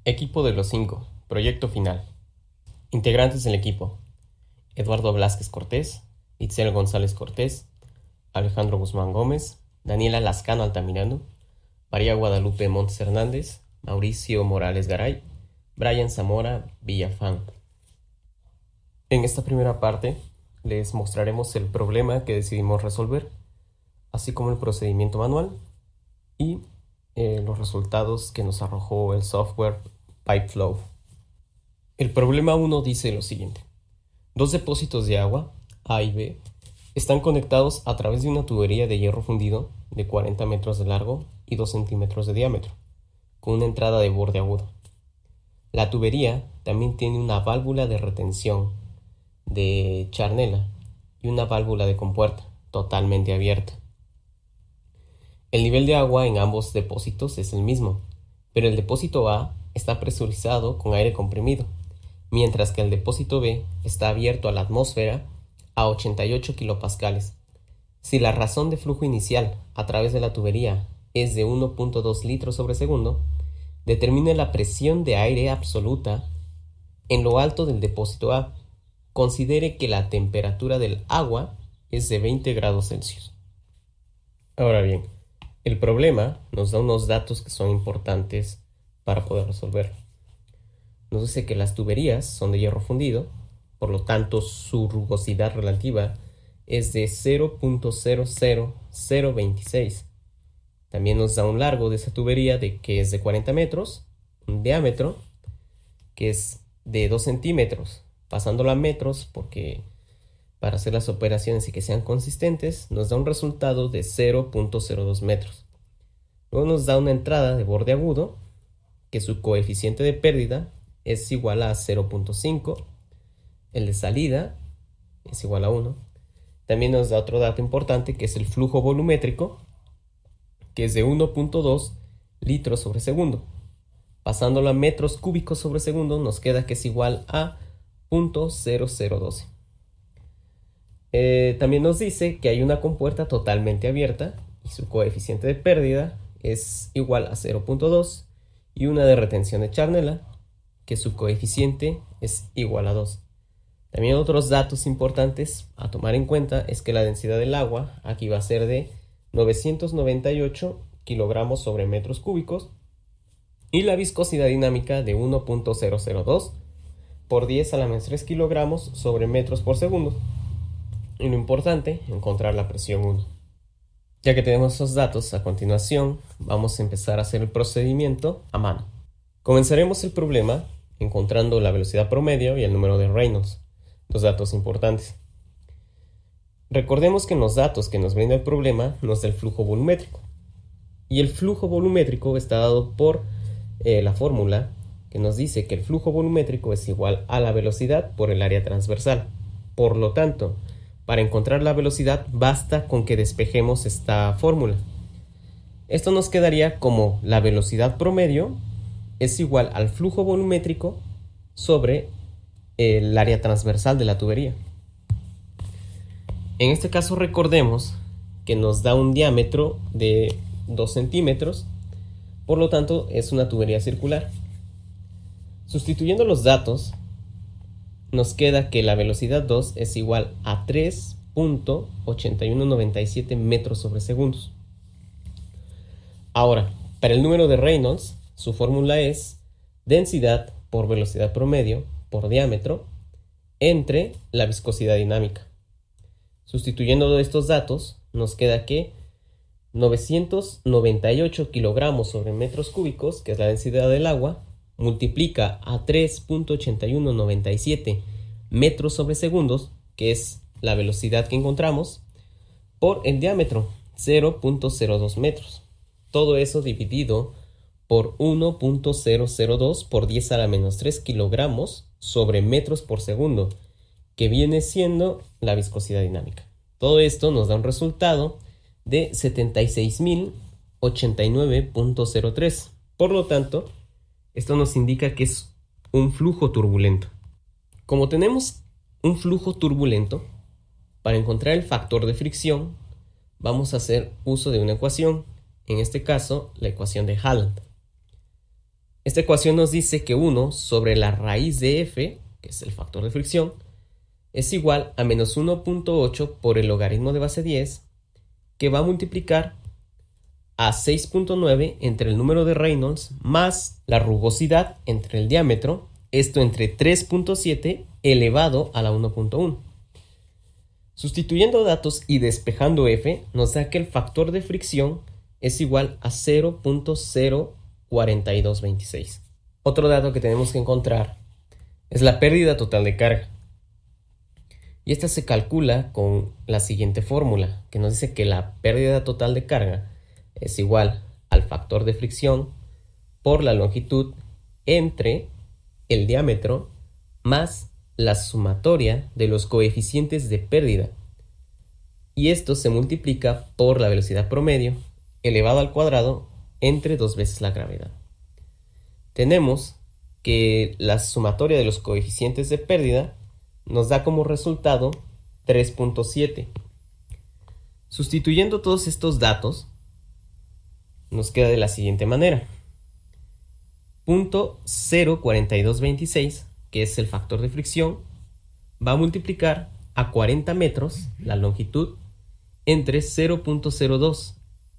Equipo de los 5. Proyecto final. Integrantes del equipo: Eduardo Blázquez Cortés, Itzel González Cortés, Alejandro Guzmán Gómez, Daniela Lascano Altamirano, María Guadalupe Montes Hernández, Mauricio Morales Garay, Brian Zamora Villafán. En esta primera parte les mostraremos el problema que decidimos resolver, así como el procedimiento manual y los resultados que nos arrojó el software Pipeflow. El problema 1 dice lo siguiente: dos depósitos de agua, A y B, están conectados a través de una tubería de hierro fundido de 40 metros de largo y 2 centímetros de diámetro, con una entrada de borde agudo. La tubería también tiene una válvula de retención de charnela y una válvula de compuerta totalmente abierta. El nivel de agua en ambos depósitos es el mismo, pero el depósito A está presurizado con aire comprimido, mientras que el depósito B está abierto a la atmósfera a 88 kilopascales. Si la razón de flujo inicial a través de la tubería es de 1.2 litros sobre segundo, determine la presión de aire absoluta en lo alto del depósito A. Considere que la temperatura del agua es de 20 grados Celsius. Ahora bien, el problema nos da unos datos que son importantes para poder resolverlo. Nos dice que las tuberías son de hierro fundido, por lo tanto su rugosidad relativa es de 0.00026. También nos da un largo de esa tubería que es de 40 metros, un diámetro que es de 2 centímetros, pasándolo a metros porque para hacer las operaciones y que sean consistentes nos da un resultado de 0.02 metros. Luego nos da una entrada de borde agudo que su coeficiente de pérdida es igual a 0.5, el de salida es igual a 1. También nos da otro dato importante que es el flujo volumétrico, que es de 1.2 litros sobre segundo. Pasándolo a metros cúbicos sobre segundo nos queda que es igual a 0.0012. También nos dice que hay una compuerta totalmente abierta y su coeficiente de pérdida es igual a 0.2 y una de retención de charnela que su coeficiente es igual a 2. También otros datos importantes a tomar en cuenta es que la densidad del agua aquí va a ser de 998 kilogramos sobre metros cúbicos y la viscosidad dinámica de 1.002 por 10 a la menos 3 kilogramos sobre metros por segundo. Y lo importante, encontrar la presión 1. Ya que tenemos esos datos, a continuación vamos a empezar a hacer el procedimiento a mano. Comenzaremos el problema encontrando la velocidad promedio y el número de Reynolds, dos datos importantes. Recordemos que en los datos que nos brinda el problema nos da el flujo volumétrico. Y el flujo volumétrico está dado por la fórmula que nos dice que el flujo volumétrico es igual a la velocidad por el área transversal. Por lo tanto, para encontrar la velocidad basta con que despejemos esta fórmula. Esto nos quedaría como la velocidad promedio es igual al flujo volumétrico sobre el área transversal de la tubería. En este caso recordemos que nos da un diámetro de 2 centímetros, por lo tanto es una tubería circular. Sustituyendo los datos, nos queda que la velocidad 2 es igual a 3.8197 metros sobre segundos. Ahora, para el número de Reynolds, su fórmula es densidad por velocidad promedio por diámetro entre la viscosidad dinámica. Sustituyendo estos datos, nos queda que 998 kilogramos sobre metros cúbicos, que es la densidad del agua, multiplica a 3.8197 metros sobre segundos, que es la velocidad que encontramos, por el diámetro, 0.02 metros. Todo eso dividido por 1.002 por 10 a la menos 3 kilogramos sobre metros por segundo, que viene siendo la viscosidad dinámica. Todo esto nos da un resultado de 76.089.03. Por lo tanto, esto nos indica que es un flujo turbulento. Como tenemos un flujo turbulento, para encontrar el factor de fricción, vamos a hacer uso de una ecuación, en este caso, la ecuación de Haaland. Esta ecuación nos dice que 1 sobre la raíz de f, que es el factor de fricción, es igual a menos 1.8 por el logaritmo de base 10, que va a multiplicar a 6.9 entre el número de Reynolds más la rugosidad entre el diámetro, esto entre 3.7 elevado a la 1.1. Sustituyendo datos y despejando f, nos da que el factor de fricción es igual a 0.04226. Otro dato que tenemos que encontrar es la pérdida total de carga. Y esta se calcula con la siguiente fórmula, que nos dice que la pérdida total de carga es igual al factor de fricción por la longitud entre el diámetro más la sumatoria de los coeficientes de pérdida. Y esto se multiplica por la velocidad promedio elevado al cuadrado entre 2 veces la gravedad. Tenemos que la sumatoria de los coeficientes de pérdida nos da como resultado 3.7. Sustituyendo todos estos datos, nos queda de la siguiente manera. 0.04226, que es el factor de fricción, va a multiplicar a 40 metros la longitud entre 0.02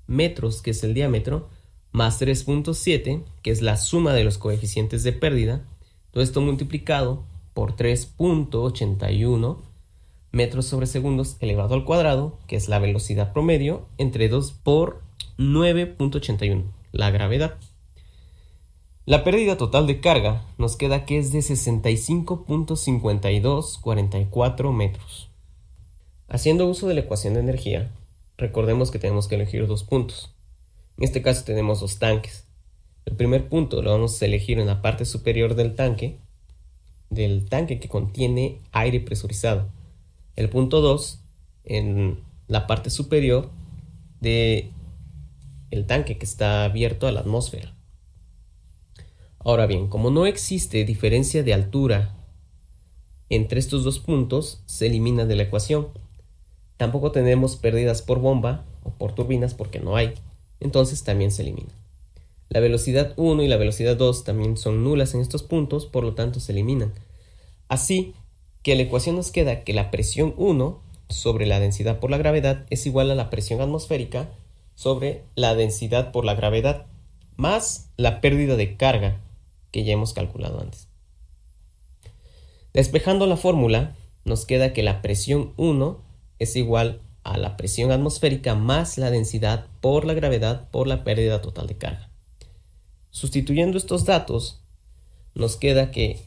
metros, que es el diámetro, más 3.7, que es la suma de los coeficientes de pérdida. Todo esto multiplicado por 3.81 metros sobre segundos elevado al cuadrado, que es la velocidad promedio, entre 2 por 9.81, la gravedad. La pérdida total de carga nos queda que es de 65.5244 metros. Haciendo uso de la ecuación de energía, recordemos que tenemos que elegir dos puntos. En este caso tenemos dos tanques. El primer punto lo vamos a elegir en la parte superior del tanque que contiene aire presurizado. El punto 2 en la parte superior del tanque que está abierto a la atmósfera. Ahora bien, como no existe diferencia de altura entre estos dos puntos, se elimina de la ecuación. Tampoco tenemos pérdidas por bomba o por turbinas porque no hay, entonces también se elimina. La velocidad 1 y la velocidad 2 también son nulas en estos puntos, por lo tanto se eliminan. Así que la ecuación nos queda que la presión 1 sobre la densidad por la gravedad es igual a la presión atmosférica sobre la densidad por la gravedad, más la pérdida de carga que ya hemos calculado antes. Despejando la fórmula, nos queda que la presión 1 es igual a la presión atmosférica más la densidad por la gravedad por la pérdida total de carga. Sustituyendo estos datos, nos queda que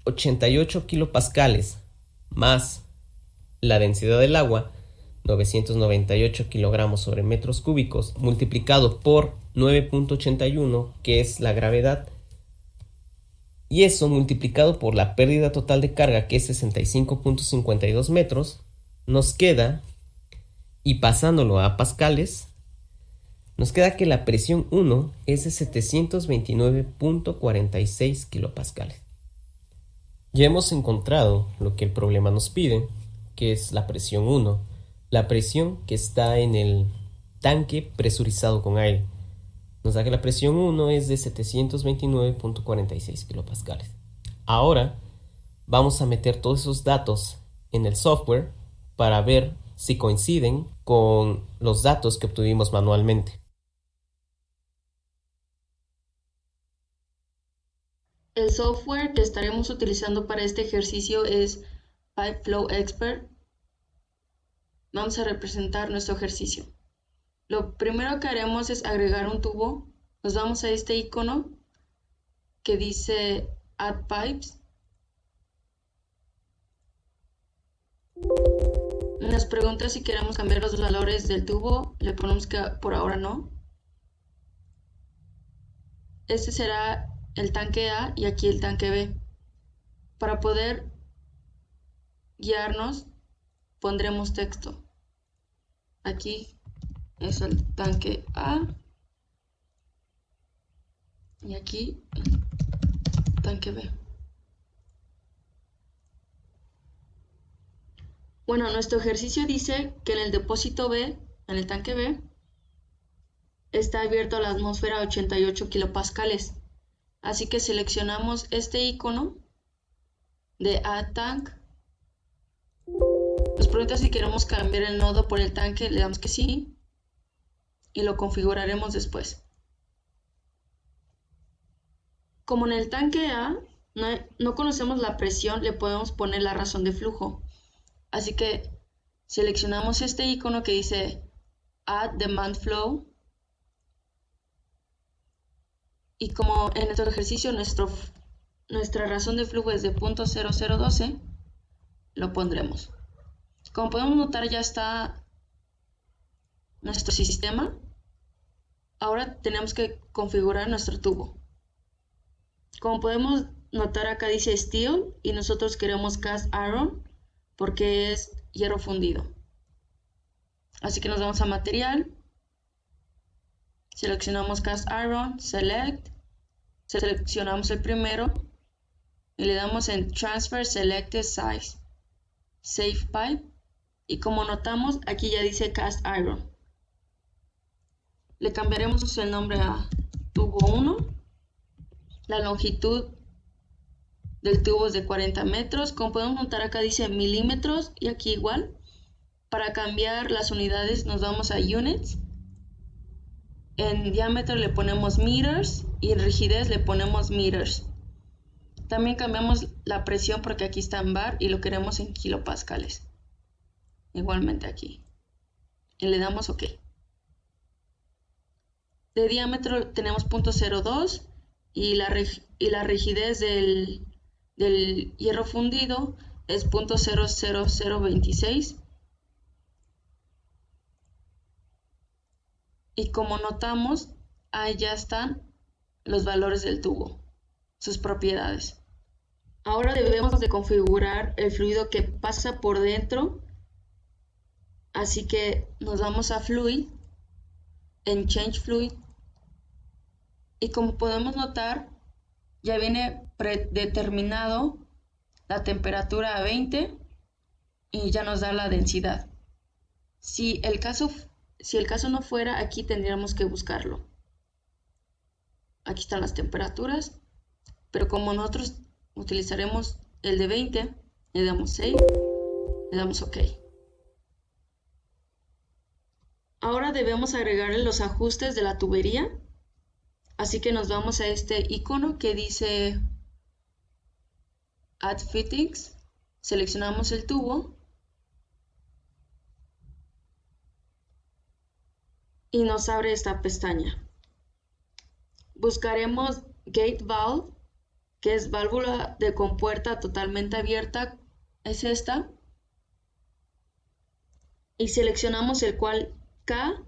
88 kilopascales más la densidad del agua, 998 kilogramos sobre metros cúbicos, multiplicado por 9.81, que es la gravedad, y eso multiplicado por la pérdida total de carga, que es 65.52 metros, nos queda, y pasándolo a pascales, nos queda que la presión 1 es de 729.46 kilopascales. Ya hemos encontrado lo que el problema nos pide, que es la presión 1, la presión que está en el tanque presurizado con aire. Nos da que la presión 1 es de 729.46 kilopascales. Ahora vamos a meter todos esos datos en el software para ver si coinciden con los datos que obtuvimos manualmente. El software que estaremos utilizando para este ejercicio es Pipeflow Expert. Vamos a representar nuestro ejercicio. Lo primero que haremos es agregar un tubo. Nos vamos a este icono que dice Add Pipes. Nos pregunta si queremos cambiar los valores del tubo. Le ponemos que por ahora no. Este será el tanque A y aquí el tanque B. Para poder guiarnos, pondremos texto. Aquí es el tanque A y aquí el tanque B. Bueno, nuestro ejercicio dice que en el depósito B, en el tanque B, está abierto a la atmósfera a 88 kilopascales. Así que seleccionamos este icono de Add Tank. Nos pregunta si queremos cambiar el nodo por el tanque, le damos que sí y lo configuraremos después. Como en el tanque A no conocemos la presión, le podemos poner la razón de flujo. Así que seleccionamos este icono que dice Add Demand Flow. Y como en nuestro ejercicio nuestra razón de flujo es de 0.0012, lo pondremos. Como podemos notar, ya está nuestro sistema. Ahora tenemos que configurar nuestro tubo. Como podemos notar, acá dice Steel y nosotros queremos Cast Iron porque es hierro fundido. Así que nos vamos a Material, seleccionamos Cast Iron, Select, seleccionamos el primero y le damos en Transfer Selected Size, Save Pipe, y como notamos, aquí ya dice Cast Iron. Le cambiaremos el nombre a tubo 1. La longitud del tubo es de 40 metros. Como podemos notar, acá dice milímetros y aquí igual. Para cambiar las unidades nos vamos a Units. En diámetro le ponemos meters y en rigidez le ponemos meters. También cambiamos la presión porque aquí está en bar y lo queremos en kilopascales. Igualmente aquí. Y le damos OK. De diámetro tenemos 0.02 y la rigidez del hierro fundido es 0.00026. Y como notamos, ahí ya están los valores del tubo, sus propiedades. Ahora debemos de configurar el fluido que pasa por dentro, así que nos vamos a Fluid, en Change Fluid, y como podemos notar, ya viene predeterminado la temperatura a 20 y ya nos da la densidad. Si el caso no fuera, aquí tendríamos que buscarlo. Aquí están las temperaturas, pero como nosotros utilizaremos el de 20, le damos Save, le damos OK. Ahora debemos agregarle los ajustes de la tubería, así que nos vamos a este icono que dice Add Fittings, seleccionamos el tubo y nos abre esta pestaña. Buscaremos Gate Valve, que es válvula de compuerta totalmente abierta, es esta, y seleccionamos el cual K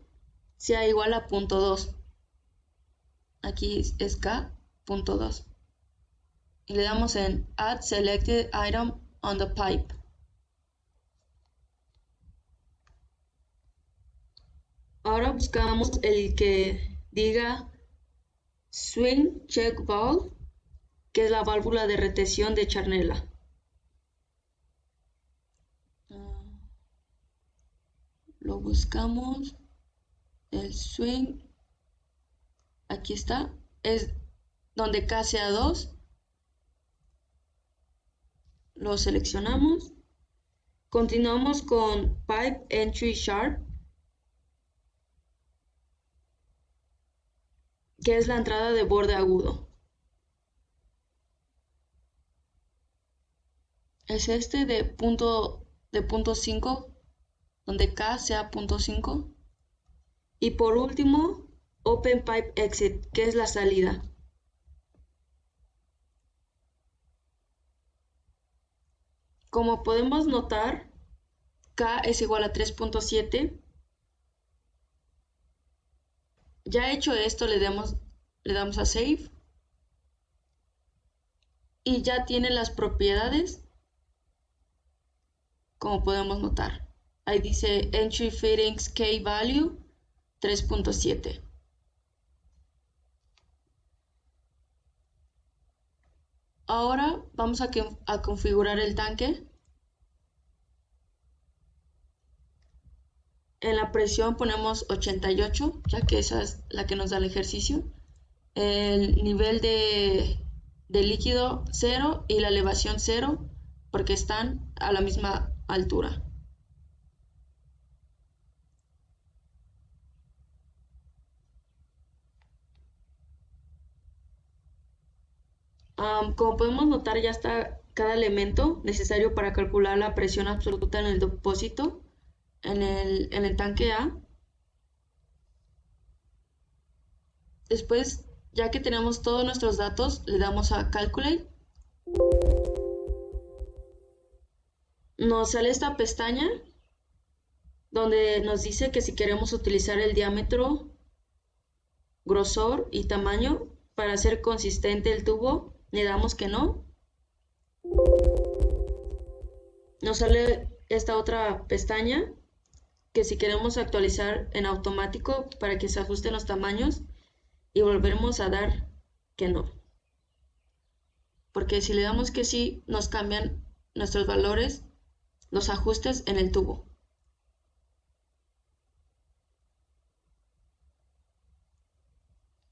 sea igual a 0.2. Aquí es K.2 y le damos en Add Selected Item on the Pipe. Ahora buscamos el que diga Swing Check Valve, que es la válvula de retención de Charnella. Lo buscamos, el swing, aquí está, es donde K sea 2, lo seleccionamos, continuamos con Pipe Entry Sharp, que es la entrada de borde agudo. Es este de punto 5, donde K sea 0.5. Y por último, Open Pipe Exit, que es la salida. Como podemos notar, K es igual a 3.7. Ya hecho esto, le damos a Save. Y ya tiene las propiedades, como podemos notar. Ahí dice Entry Fittings K Value 3.7. Ahora vamos a configurar el tanque. En la presión ponemos 88, ya que esa es la que nos da el ejercicio. el nivel de líquido 0 y la elevación 0 porque están a la misma altura. Como podemos notar, ya está cada elemento necesario para calcular la presión absoluta en el depósito, en el tanque A. Después, ya que tenemos todos nuestros datos, le damos a Calculate. Nos sale esta pestaña donde nos dice que si queremos utilizar el diámetro, grosor y tamaño para hacer consistente el tubo, le damos que no. Nos sale esta otra pestaña que si queremos actualizar en automático para que se ajusten los tamaños, y volvemos a dar que no, porque si le damos que sí, nos cambian nuestros valores, los ajustes en el tubo.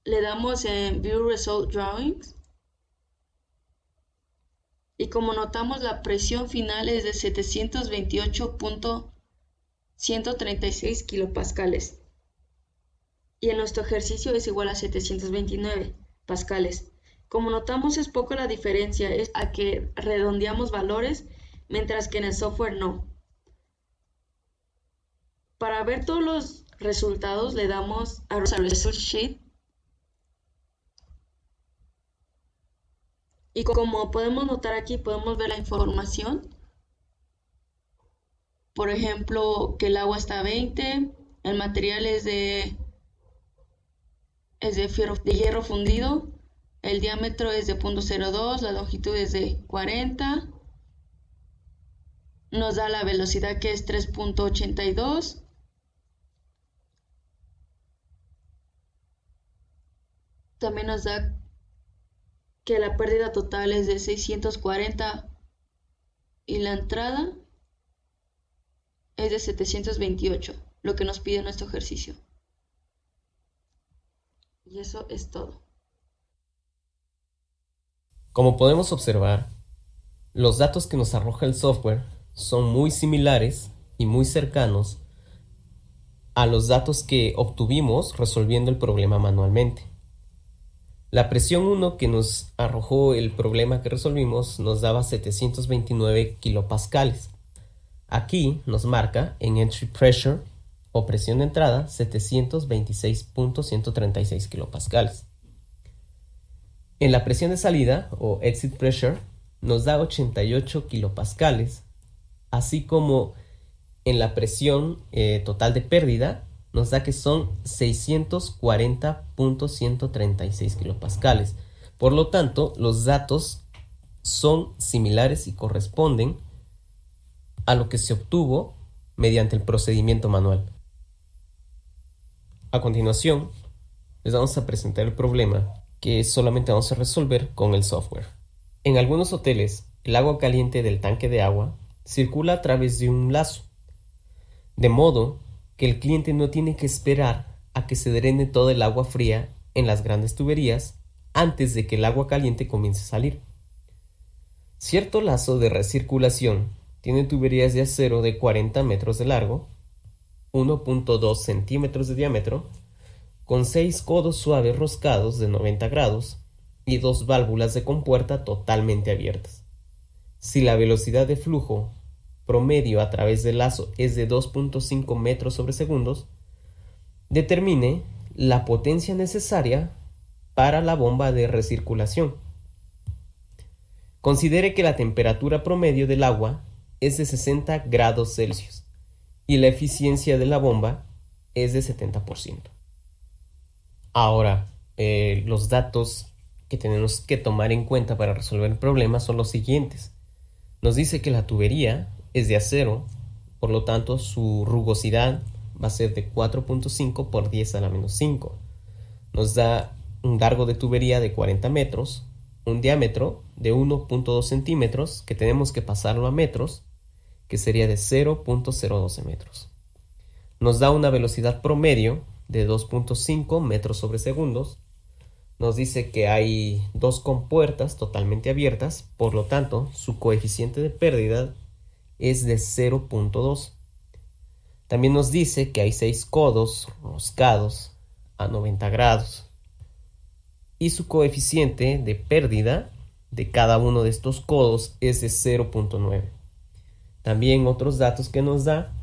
Le damos en View Result Drawings y como notamos, la presión final es de 728.136 kilopascales y en nuestro ejercicio es igual a 729 pascales. Como notamos, es poco la diferencia, es a que redondeamos valores, mientras que en el software no. Para ver todos los resultados le damos a Result Sheet. Y como podemos notar aquí, podemos ver la información. Por ejemplo, que el agua está a 20, el material es de hierro fundido, el diámetro es de 0.02, la longitud es de 40, nos da la velocidad que es 3.82, también nos da que la pérdida total es de 640 y la entrada es de 728, lo que nos pide nuestro ejercicio. Y eso es todo. Como podemos observar, los datos que nos arroja el software son muy similares y muy cercanos a los datos que obtuvimos resolviendo el problema manualmente. La presión 1 que nos arrojó el problema que resolvimos nos daba 729 kilopascales. Aquí nos marca en Entry Pressure o presión de entrada 726.136 kilopascales. En la presión de salida o Exit Pressure nos da 88 kilopascales, así como en la presión total de pérdida nos da que son 640.136 kilopascales. Por lo tanto, los datos son similares y corresponden a lo que se obtuvo mediante el procedimiento manual. A continuación, les vamos a presentar el problema que solamente vamos a resolver con el software. En algunos hoteles, el agua caliente del tanque de agua circula a través de un lazo, de modo que el cliente no tiene que esperar a que se drene toda el agua fría en las grandes tuberías antes de que el agua caliente comience a salir. Cierto lazo de recirculación tiene tuberías de acero de 40 metros de largo, 1.2 centímetros de diámetro, con 6 codos suaves roscados de 90 grados y 2 válvulas de compuerta totalmente abiertas. Si la velocidad de flujo promedio a través del lazo es de 2.5 metros sobre segundos, determine la potencia necesaria para la bomba de recirculación. Considere que la temperatura promedio del agua es de 60 grados Celsius y la eficiencia de la bomba es de 70%. Ahora, los datos que tenemos que tomar en cuenta para resolver el problema son los siguientes. Nos dice que la tubería es de acero, por lo tanto su rugosidad va a ser de 4.5 por 10 a la menos 5. Nos da un largo de tubería de 40 metros, un diámetro de 1.2 centímetros que tenemos que pasarlo a metros, que sería de 0.012 metros. Nos da una velocidad promedio de 2.5 metros sobre segundos, nos dice que hay dos compuertas totalmente abiertas, por lo tanto, su coeficiente de pérdida es de 0.2. También nos dice que hay 6 codos roscados a 90 grados y su coeficiente de pérdida de cada uno de estos codos es de 0.9. También otros datos que nos da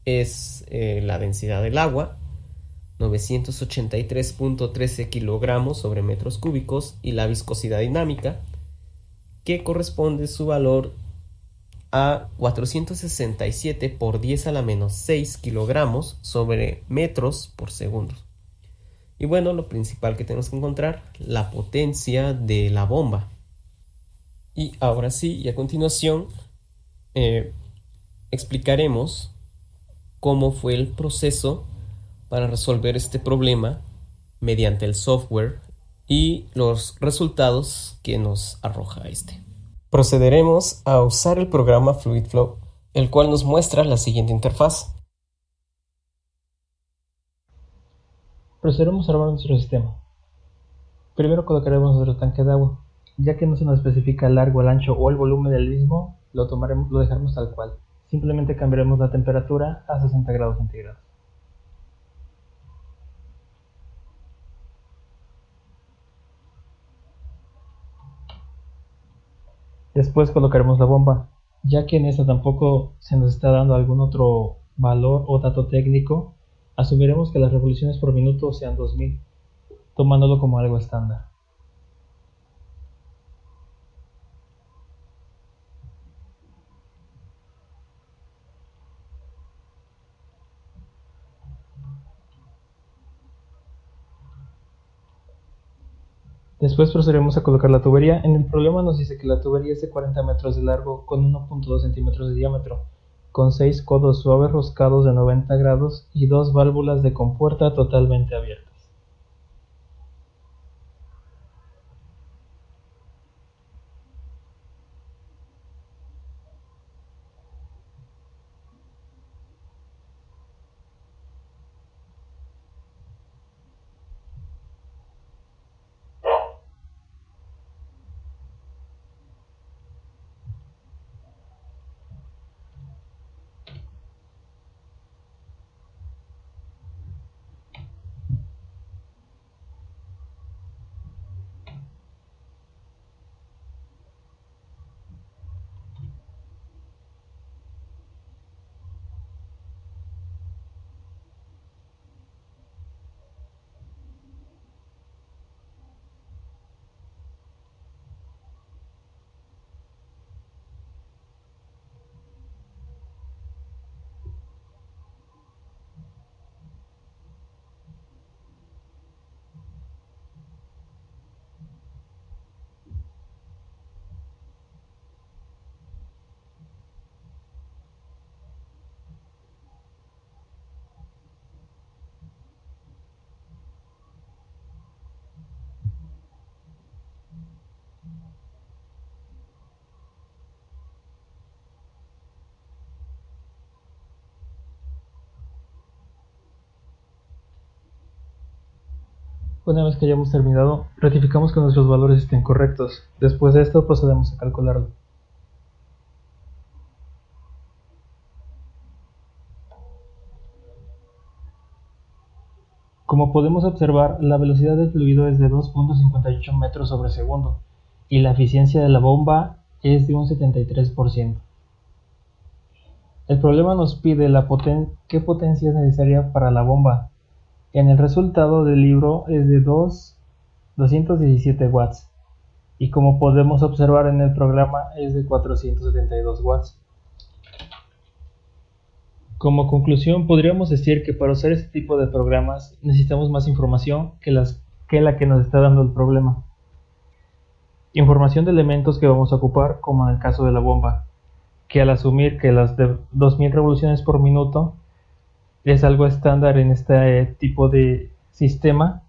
es la densidad del agua, 983.13 kilogramos sobre metros cúbicos, y la viscosidad dinámica, que corresponde su valor a 467 por 10 a la menos 6 kilogramos sobre metros por segundo. Y bueno, lo principal que tenemos que encontrar, la potencia de la bomba. Y ahora sí, y a continuación, explicaremos cómo fue el proceso para resolver este problema mediante el software y los resultados que nos arroja este. Procederemos a usar el programa FluidFlow, el cual nos muestra la siguiente interfaz. Procederemos a armar nuestro sistema. Primero colocaremos nuestro tanque de agua. Ya que no se nos especifica el largo, el ancho o el volumen del mismo, lo dejaremos tal cual. Simplemente cambiaremos la temperatura a 60 grados centígrados. Después colocaremos la bomba. Ya que en esta tampoco se nos está dando algún otro valor o dato técnico, asumiremos que las revoluciones por minuto sean 2000, tomándolo como algo estándar. Después procederemos a colocar la tubería. En el problema nos dice que la tubería es de 40 metros de largo con 1.2 centímetros de diámetro, con 6 codos suaves roscados de 90 grados y 2 válvulas de compuerta totalmente abiertas. Una vez que hayamos terminado, rectificamos que nuestros valores estén correctos. Después de esto procedemos a calcularlo. Como podemos observar, la velocidad del fluido es de 2.58 metros sobre segundo y la eficiencia de la bomba es de un 73%. El problema nos pide qué potencia es necesaria para la bomba. En el resultado del libro es de 217 watts y como podemos observar en el programa es de 472 watts. Como conclusión, podríamos decir que para usar este tipo de programas necesitamos más información que la que nos está dando el problema. Información de elementos que vamos a ocupar, como en el caso de la bomba, que al asumir que las de 2000 revoluciones por minuto es algo estándar en este tipo de sistema,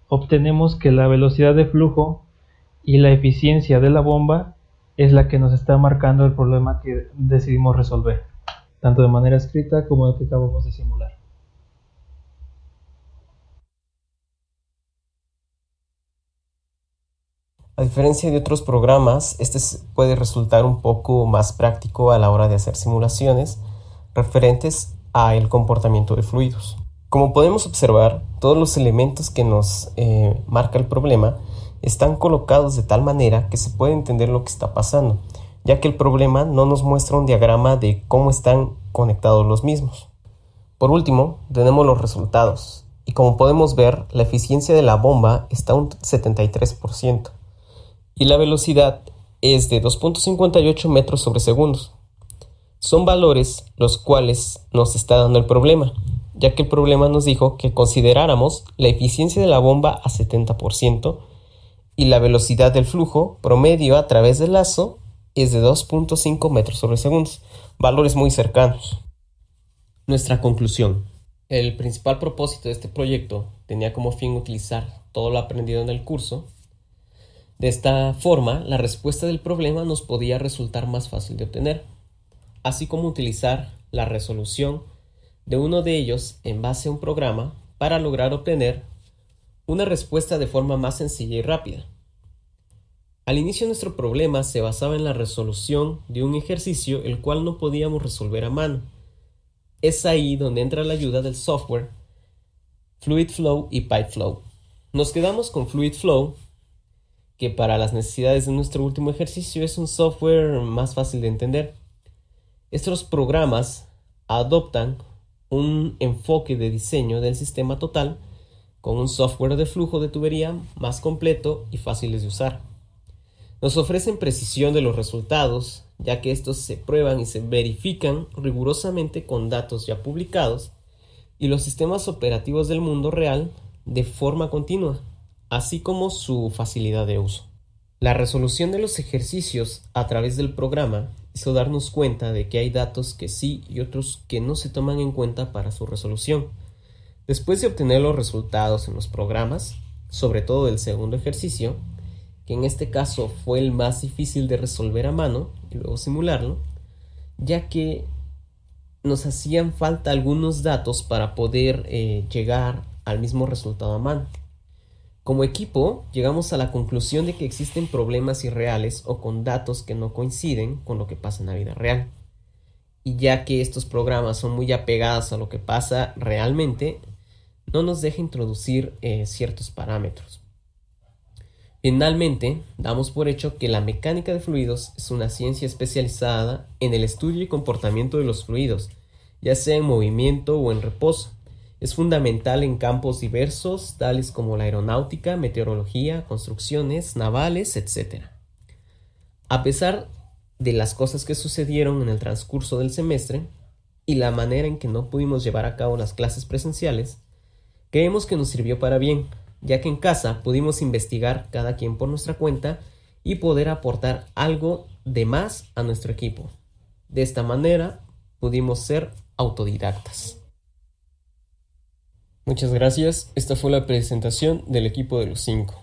obtenemos que la velocidad de flujo y la eficiencia de la bomba es la que nos está marcando el problema que decidimos resolver, tanto de manera escrita como el que acabamos de simular. A diferencia de otros programas, puede resultar un poco más práctico a la hora de hacer simulaciones referentes al comportamiento de fluidos. Como podemos observar, todos los elementos que nos marca el problema están colocados de tal manera que se puede entender lo que está pasando, ya que el problema no nos muestra un diagrama de cómo están conectados los mismos. Por último, tenemos los resultados, y como podemos ver, la eficiencia de la bomba está un 73%, y la velocidad es de 2.58 metros sobre segundos. Son valores los cuales nos está dando el problema, ya que el problema nos dijo que consideráramos la eficiencia de la bomba a 70% y la velocidad del flujo promedio a través del lazo es de 2.5 metros sobre segundos, valores muy cercanos. Nuestra conclusión. El principal propósito de este proyecto tenía como fin utilizar todo lo aprendido en el curso. De esta forma, la respuesta del problema nos podía resultar más fácil de obtener, así como utilizar la resolución de uno de ellos en base a un programa para lograr obtener una respuesta de forma más sencilla y rápida. Al inicio nuestro problema se basaba en la resolución de un ejercicio el cual no podíamos resolver a mano. Es ahí donde entra la ayuda del software FluidFlow y PipeFlow. Nos quedamos con FluidFlow, que para las necesidades de nuestro último ejercicio es un software más fácil de entender. Estos programas adoptan un enfoque de diseño del sistema total con un software de flujo de tubería más completo y fáciles de usar. Nos ofrecen precisión de los resultados, ya que estos se prueban y se verifican rigurosamente con datos ya publicados y los sistemas operativos del mundo real de forma continua, así como su facilidad de uso. La resolución de los ejercicios a través del programa hizo darnos cuenta de que hay datos que sí y otros que no se toman en cuenta para su resolución. Después de obtener los resultados en los programas, sobre todo del segundo ejercicio, que en este caso fue el más difícil de resolver a mano y luego simularlo, ya que nos hacían falta algunos datos para poder llegar al mismo resultado a mano. Como equipo, llegamos a la conclusión de que existen problemas irreales o con datos que no coinciden con lo que pasa en la vida real. Y ya que estos programas son muy apegados a lo que pasa realmente, no nos deja introducir ciertos parámetros. Finalmente, damos por hecho que la mecánica de fluidos es una ciencia especializada en el estudio y comportamiento de los fluidos, ya sea en movimiento o en reposo. Es fundamental en campos diversos, tales como la aeronáutica, meteorología, construcciones, navales, etc. A pesar de las cosas que sucedieron en el transcurso del semestre y la manera en que no pudimos llevar a cabo las clases presenciales, creemos que nos sirvió para bien, ya que en casa pudimos investigar cada quien por nuestra cuenta y poder aportar algo de más a nuestro equipo. De esta manera pudimos ser autodidactas. Muchas gracias. Esta fue la presentación del equipo de los 5.